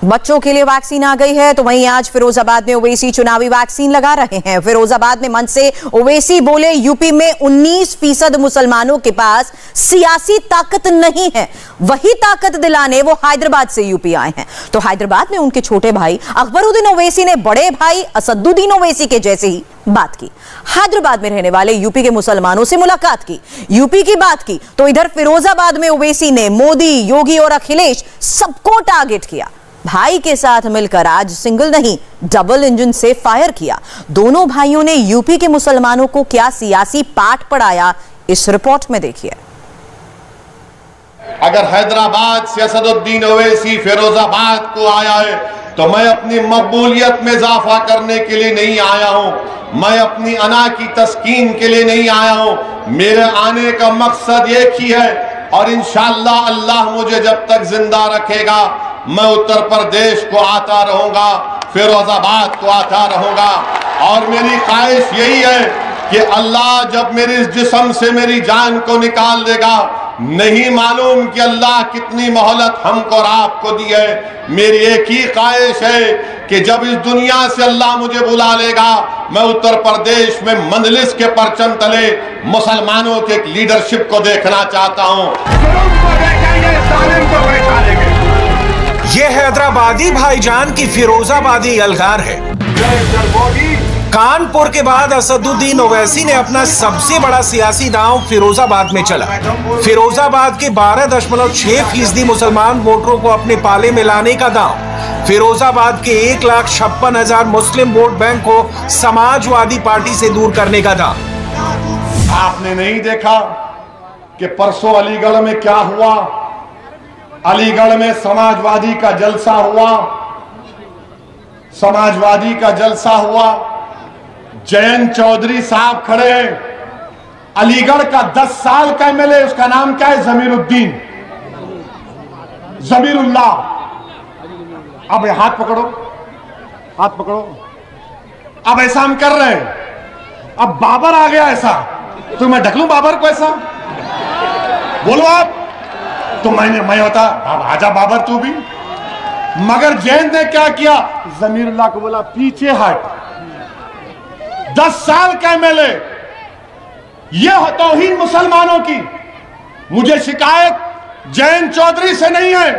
बच्चों के लिए वैक्सीन आ गई है तो वहीं आज फिरोजाबाद में ओवैसी चुनावी वैक्सीन लगा रहे हैं। फिरोजाबाद में मंच से ओवैसी बोले, यूपी में 19% मुसलमानों के पास सियासी ताकत नहीं है, वही ताकत दिलाने वो हैदराबाद से यूपी आए हैं। तो हैदराबाद में उनके छोटे भाई अकबरुद्दीन ओवैसी ने बड़े भाई असदुद्दीन ओवैसी के जैसे ही बात की। हैदराबाद में रहने वाले यूपी के मुसलमानों से मुलाकात की, यूपी की बात की, तो इधर फिरोजाबाद में ओवैसी ने मोदी, योगी और अखिलेश सबको टारगेट किया। भाई के साथ मिलकर आज सिंगल नहीं डबल इंजन से फायर किया। दोनों भाइयों ने यूपी के मुसलमानों को क्या सियासी पाठ पढ़ाया, इस रिपोर्ट में देखिए। अगर हैदराबाद से असदुद्दीन ओवैसी फिरोजाबाद को आया है तो मैं अपनी मकबूलियत में इजाफा करने के लिए नहीं आया हूं, मैं अपनी अना की तस्कीन के लिए नहीं आया हूं। मेरे आने का मकसद एक ही है और इंशाअल्लाह अल्लाह मुझे जब तक जिंदा रखेगा मैं उत्तर प्रदेश को आता रहूंगा, फिरोजाबाद को आता रहूंगा। और मेरी ख्वाहिश यही है कि अल्लाह जब मेरे इस जिस्म से मेरी जान को निकाल देगा, नहीं मालूम कि अल्लाह कितनी मोहलत हमको और आपको दी है। मेरी एक ही ख्वाहिश है कि जब इस दुनिया से अल्लाह मुझे बुला लेगा, मैं उत्तर प्रदेश में मंजलिस के परचम तले मुसलमानों के एक लीडरशिप को देखना चाहता हूं। ये हैदराबादी भाईजान की फिरोजाबादी अलगार है। कानपुर के बाद असदुद्दीन ओवैसी ने अपना सबसे बड़ा सियासी दांव फिरोजाबाद में चला। फिरोजाबाद के 12.6% मुसलमान वोटरों को अपने पाले में लाने का दांव, फिरोजाबाद के 1,56,000 मुस्लिम वोट बैंक को समाजवादी पार्टी से दूर करने का दांव। आपने नहीं देखा कि परसों अलीगढ़ में क्या हुआ? अलीगढ़ में समाजवादी का जलसा हुआ, समाजवादी का जलसा हुआ। जयंत चौधरी साहब खड़े हैं, अलीगढ़ का 10 साल का एमएलए, उसका नाम क्या है? जमीरुद्दीन, जमीरुल्लाह। अब हाथ पकड़ो, हाथ पकड़ो। अब ऐसा हम कर रहे हैं, अब बाबर आ गया ऐसा, तो मैं ढकलूं बाबर को ऐसा? बोलो आप, तो मैं होता आजा बाबर तू भी। मगर जैन ने क्या किया? जमीरुल्लाह को बोला पीछे हट। 10 साल का एमएलए, यह तौहीन मुसलमानों की। मुझे शिकायत जयंत चौधरी से नहीं है,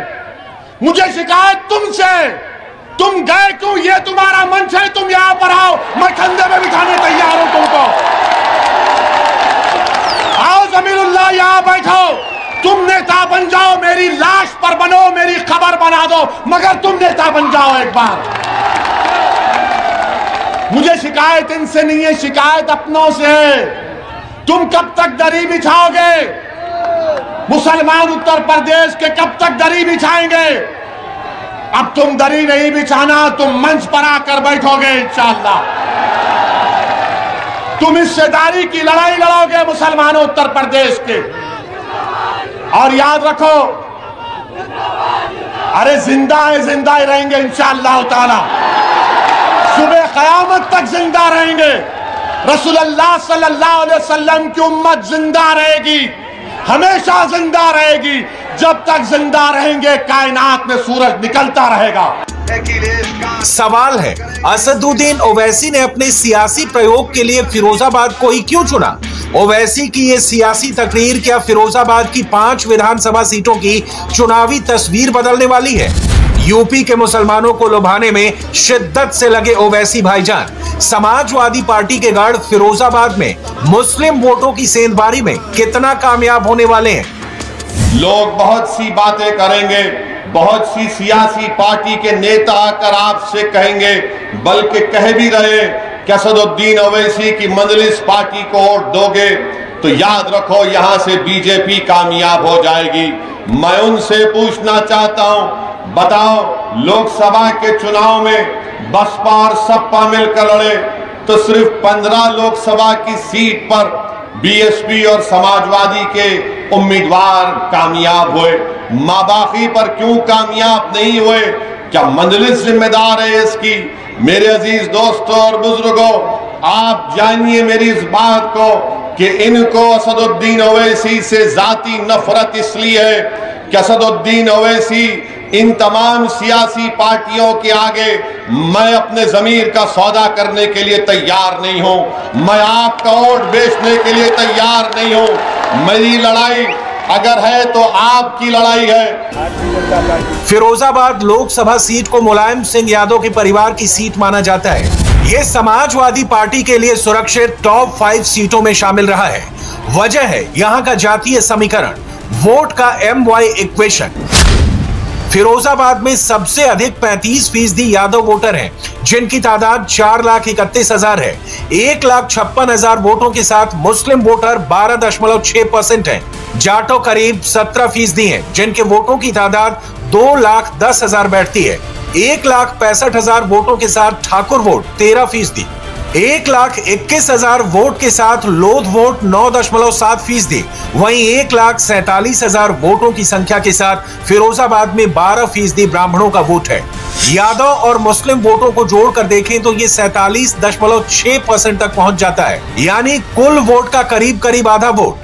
मुझे शिकायत तुमसे। तुम गए क्यों? यह तुम्हारा मंच है, तुम यहां पर आओ, मैं कंधे में बिठाने तैयार हूं तुमको। आओ जमीरुल्लाह, यहां बैठो। तुम नेता बन जाओ, मेरी लाश पर बनो, मेरी खबर बना दो, मगर तुम नेता बन जाओ एक बार। मुझे शिकायत इनसे नहीं है, शिकायत अपनों से है। तुम कब तक दरी बिछाओगे? मुसलमान उत्तर प्रदेश के कब तक दरी बिछाएंगे? अब तुम दरी नहीं बिछाना, तुम मंच पर आकर बैठोगे इंशाअल्लाह। तुम हिस्सेदारी की लड़ाई लड़ोगे मुसलमानों उत्तर प्रदेश के। और याद रखो, अरे जिंदा है, जिंदा ही रहेंगे इंशाअल्लाह ताला। सुबह क़यामत तक जिंदा रहेंगे। रसूलुल्लाह सल्लल्लाहु अलैहि वसल्लम की उम्मत जिंदा रहेगी, हमेशा जिंदा रहेगी। जब तक जिंदा रहेंगे कायनात में सूरज निकलता रहेगा। सवाल है, असदुद्दीन ओवैसी ने अपने सियासी प्रयोग के लिए फिरोजाबाद को ही क्यों चुना? ओवैसी की ये सियासी तकरीर क्या फिरोजाबाद की 5 विधानसभा सीटों की चुनावी तस्वीर बदलने वाली है? यूपी के मुसलमानों को लुभाने में शिद्दत से लगे ओवैसी भाईजान समाजवादी पार्टी के गढ़ फिरोजाबाद में मुस्लिम वोटों की सेंधबारी में कितना कामयाब होने वाले हैं? लोग बहुत सी बातें करेंगे, बहुत सी सियासी पार्टी के नेता आकर आपसे कहेंगे, बल्कि कह भी रहे कि असदुद्दीन ओवैसी की मंजलिस पार्टी को वोट दोगे तो याद रखो यहां से बीजेपी कामयाब हो जाएगी। मैं उनसे पूछना चाहता हूं, बताओ लोकसभा के चुनाव में बसपा और सपा मिलकर लड़े तो सिर्फ 15 लोकसभा की सीट पर बीएसपी और समाजवादी के उम्मीदवार कामयाब हुए। माबाकी पर क्यों कामयाब नहीं हुए? क्या मंजलिस जिम्मेदार है इसकी? मेरे अजीज दोस्तों और बुजुर्गों, आप जानिए मेरी इस बात को कि इनको असदुद्दीन ओवैसी से जाती नफरत इसलिए है कि असदुद्दीन ओवैसी इन तमाम सियासी पार्टियों के आगे मैं अपने ज़मीर का सौदा करने के लिए तैयार नहीं हूं। मैं आपका वोट बेचने के लिए तैयार नहीं हूं। मेरी लड़ाई अगर है तो आपकी लड़ाई है। फिरोजाबाद लोकसभा सीट को मुलायम सिंह यादव के परिवार की सीट माना जाता है। यह समाजवादी पार्टी के लिए सुरक्षित टॉप 5 सीटों में शामिल रहा है। वजह है यहां का जातीय समीकरण, वोट का MY इक्वेशन। फिरोजाबाद में सबसे अधिक 35% यादव वोटर हैं, जिनकी तादाद 4,31,000 है। 1,56,000 वोटों के साथ मुस्लिम वोटर 12.6% हैं। जाटो करीब 17% हैं, जिनके वोटों की तादाद 2,10,000 बैठती है। 1,65,000 वोटों के साथ ठाकुर वोट 13%। 1,21,000 वोट के साथ लोध वोट 9.7%। वहीं 1,47,000 वोटों की संख्या के साथ फिरोजाबाद में 12% ब्राह्मणों का वोट है। यादव और मुस्लिम वोटों को जोड़कर देखें तो ये 47.6% तक पहुंच जाता है, यानी कुल वोट का करीब करीब आधा वोट।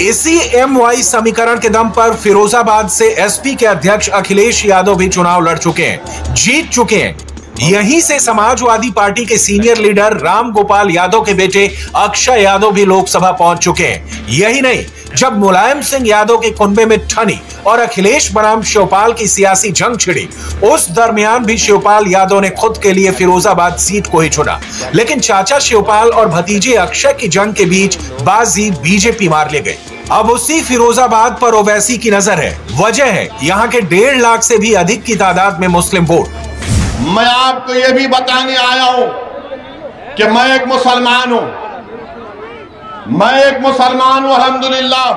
इसी MY समीकरण के दम पर फिरोजाबाद से SP के अध्यक्ष अखिलेश यादव भी चुनाव लड़ चुके हैं, जीत चुके हैं। यहीं से समाजवादी पार्टी के सीनियर लीडर राम गोपाल यादव के बेटे अक्षय यादव भी लोकसभा पहुंच चुके हैं। यही नहीं, जब मुलायम सिंह यादव के कुनबे में ठनी और अखिलेश बनाम शिवपाल की सियासी जंग छिड़ी, उस दरमियान भी शिवपाल यादव ने खुद के लिए फिरोजाबाद सीट को ही चुना। लेकिन चाचा शिवपाल और भतीजे अक्षय की जंग के बीच बाजी बीजेपी मार ले गई। अब उसी फिरोजाबाद पर ओवैसी की नजर है। वजह है यहाँ के 1.5 लाख से भी अधिक की तादाद में मुस्लिम वोट। मैं आपको यह भी बताने आया हूं कि मैं एक मुसलमान हूं। मैं एक मुसलमान हूं अल्हम्दुलिल्लाह।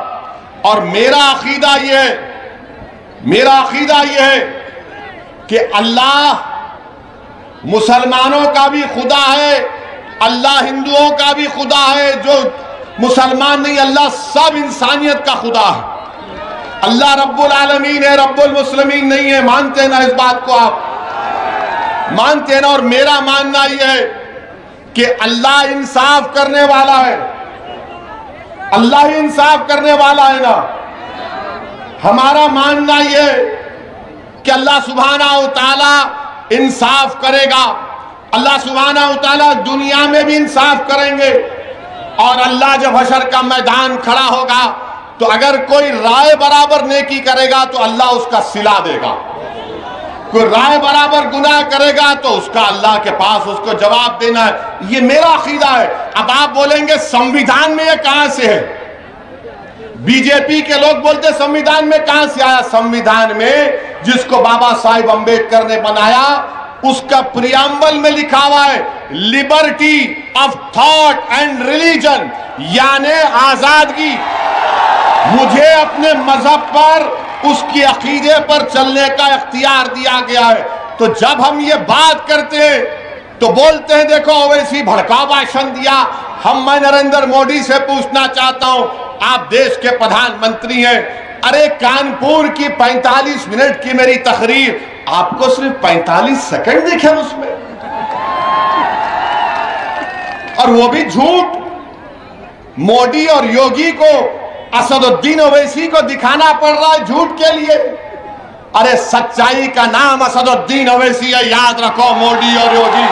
और मेरा अकीदा यह है कि अल्लाह मुसलमानों का भी खुदा है, अल्लाह हिंदुओं का भी खुदा है। जो मुसलमान नहीं, अल्लाह सब इंसानियत का खुदा है। अल्लाह रब्बुल आलमीन है, रब्बुल मुस्लिमीन नहीं है। मानते हैं ना इस बात को? आप मानते हैं ना? और मेरा मानना यह है कि अल्लाह इंसाफ करने वाला है। अल्लाह ही इंसाफ करने वाला है ना। हमारा मानना यह है कि अल्लाह सुब्हानहू व तआला इंसाफ करेगा। अल्लाह सुब्हानहू व तआला दुनिया में भी इंसाफ करेंगे। और अल्लाह जब हशर का मैदान खड़ा होगा तो अगर कोई राय बराबर नेकी करेगा तो अल्लाह उसका सिला देगा। कोई राय बराबर गुनाह करेगा तो उसका अल्लाह के पास उसको जवाब देना है। ये मेरा अकीदा है। अब आप बोलेंगे संविधान में ये कहां से है? बीजेपी के लोग बोलते संविधान में कहां से आया? संविधान में जिसको बाबा साहिब अंबेडकर ने बनाया, उसका प्रियम्बल में लिखा हुआ है liberty of thought and religion, यानी आजादगी। मुझे अपने मजहब पर, उसकी अकीदे पर चलने का इख्तियार दिया गया है। तो जब हम ये बात करते हैं तो बोलते हैं देखो ओवैसी भड़काऊ भाषण दिया। मैं नरेंद्र मोदी से पूछना चाहता हूं, आप देश के प्रधानमंत्री हैं। अरे कानपुर की 45 मिनट की मेरी तकरीर, आपको सिर्फ 45 सेकंड दिखे उसमें, और वो भी झूठ। मोदी और योगी को, असदुद्दीन ओवैसी को दिखाना पड़ रहा है झूठ के लिए। अरे सच्चाई का नाम असदुद्दीन ओवैसी है, याद रखो, मोदी और योगी।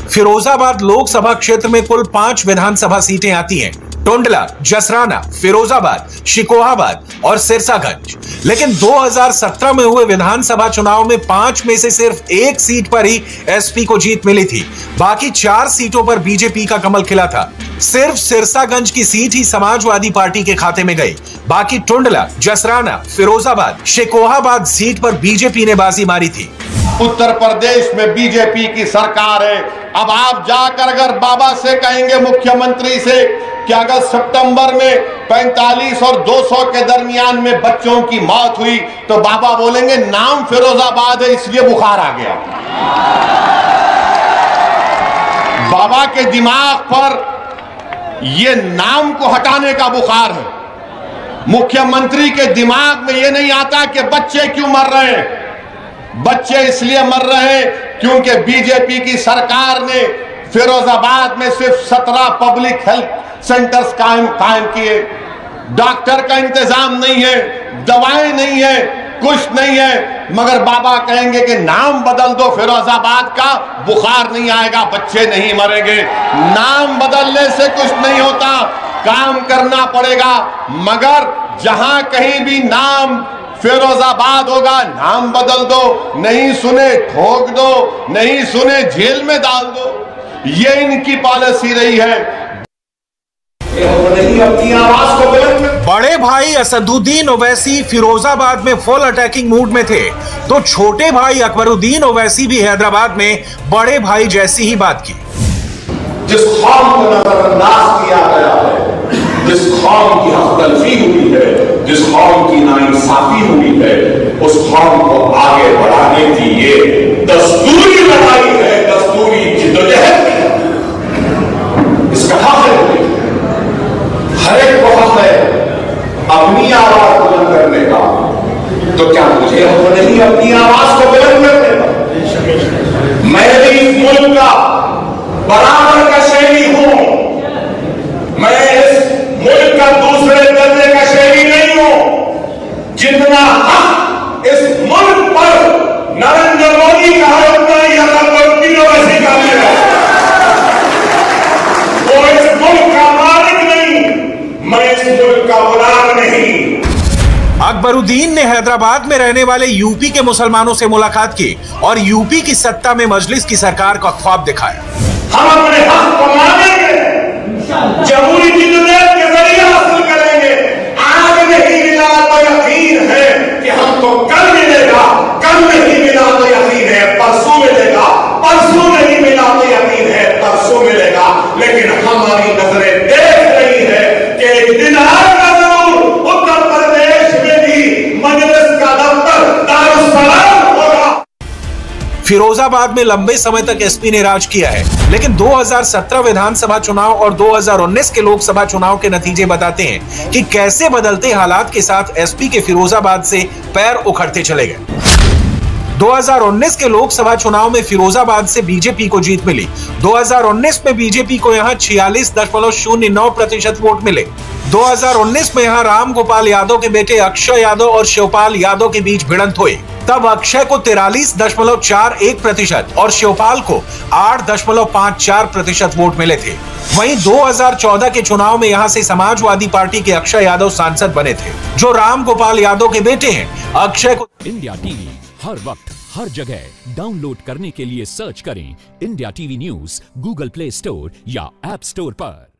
फिरोजाबाद लोकसभा क्षेत्र में कुल 5 विधानसभा सीटें आती हैं। टुंडला, जसराना, फिरोजाबाद, शिकोहाबाद और सिरसागंज। लेकिन 2017 में हुए विधानसभा चुनाव में 5 में से सिर्फ 1 सीट पर ही SP को जीत मिली थी। बाकी 4 सीटों पर बीजेपी का कमल खिला था। सिर्फ सिरसागंज की सीट ही समाजवादी पार्टी के खाते में गई। बाकी टुंडला, जसराना, फिरोजाबाद, शिकोहाबाद सीट पर बीजेपी ने बाजी मारी थी। उत्तर प्रदेश में बीजेपी की सरकार है। अब आप जाकर अगर बाबा से कहेंगे, मुख्यमंत्री से, कि अगर सितंबर में 45 और 200 के दरमियान में बच्चों की मौत हुई तो बाबा बोलेंगे नाम फिरोजाबाद है इसलिए बुखार आ गया। बाबा के दिमाग पर ये नाम को हटाने का बुखार है। मुख्यमंत्री के दिमाग में ये नहीं आता कि बच्चे क्यों मर रहे हैं। बच्चे इसलिए मर रहे हैं क्योंकि बीजेपी की सरकार ने फिरोजाबाद में सिर्फ 17 पब्लिक हेल्थ सेंटर्स कायम किए। डॉक्टर का इंतजाम नहीं है, दवाएं नहीं है, कुछ नहीं है, मगर बाबा कहेंगे कि नाम बदल दो फिरोजाबाद का, बुखार नहीं आएगा, बच्चे नहीं मरेंगे। नाम बदलने से कुछ नहीं होता, काम करना पड़ेगा। मगर जहां कहीं भी नाम फिरोजाबाद होगा, नाम बदल दो, नहीं सुने ठोक दो, नहीं सुने जेल में डाल दो। ये इनकी पॉलिसी रही है। अपनी आवाज को बड़े भाई असदुद्दीन ओवैसी फिरोजाबाद में फुल अटैकिंग मूड में थे, तो छोटे भाई अकबरुद्दीन ओवैसी भी हैदराबाद में बड़े भाई जैसी ही बात की। जिस कौम को नजरअंदाज किया गया है, जिस कौम की हकतलफी हुई है, जिस कौम की नाइंसाफी हुई है, उस कौम को आगे बढ़ाने की ये दस्तूरी लड़ाई है, दस्तूरी जिद्दोजहद है। इसका हक है, हर एक को हक है अपनी आवाज बुलंद करने का। तो क्या मुझे हक नहीं अपनी आवाज को बुलंद करने का? मैं भी इस मुल्क का बराबर का शहरी हूं, मैं इस मुल्क का दूसरे दर्जे का शहरी नहीं हूं। जितना हक इस मुल्क पर नरेंद्र मोदी का है, उतना ही अकबरुद्दीन ओवैसी का भी है। वो इस मुल्क का मालिक नहीं, मैं इस मुल्क का गुलाम नहीं। अकबरुद्दीन ने हैदराबाद में रहने वाले यूपी के मुसलमानों से मुलाकात की और यूपी की सत्ता में मजलिस की सरकार का ख्वाब दिखाया। हम अपने हक को मांगेंगे, जमहूरी जिद्दोजहद के जरिए हासिल करेंगे। आज नहीं मिला तो यकीन है कि हमको कल मिलेगा, कल नहीं मिला तो यकीन है परसों मिलेगा, परसों नहीं मिला तो यकीन है परसों मिलेगा। लेकिन हमारी नजरें देख रही है कि एक दिन आएगा जरूर, उत्तर प्रदेश में भी मजलिस का दफ्तर दारुस्सलाम होगा। फिरोजाबाद में लंबे समय तक एसपी ने राज किया है, लेकिन 2017 विधानसभा चुनाव और 2019 के लोकसभा चुनाव के नतीजे बताते हैं कि कैसे बदलते हालात के साथ एसपी के फिरोजाबाद से पैर उखड़ते चले गए। 2019 के लोकसभा चुनाव में फिरोजाबाद से बीजेपी को जीत मिली। 2019 में बीजेपी को यहां 46.09% वोट मिले। 2019 में यहां राम गोपाल यादव के बेटे अक्षय यादव और शिवपाल यादव के बीच भिड़ंत हुई। तब अक्षय को 43.41% और शिवपाल को 8.54% वोट मिले थे। वहीं 2014 के चुनाव में यहां से समाजवादी पार्टी के अक्षय यादव सांसद बने थे, जो राम गोपाल यादव के बेटे हैं। अक्षय को इंडिया टीवी हर वक्त हर जगह डाउनलोड करने के लिए सर्च करें India TV news Google play store या ऐप स्टोर पर।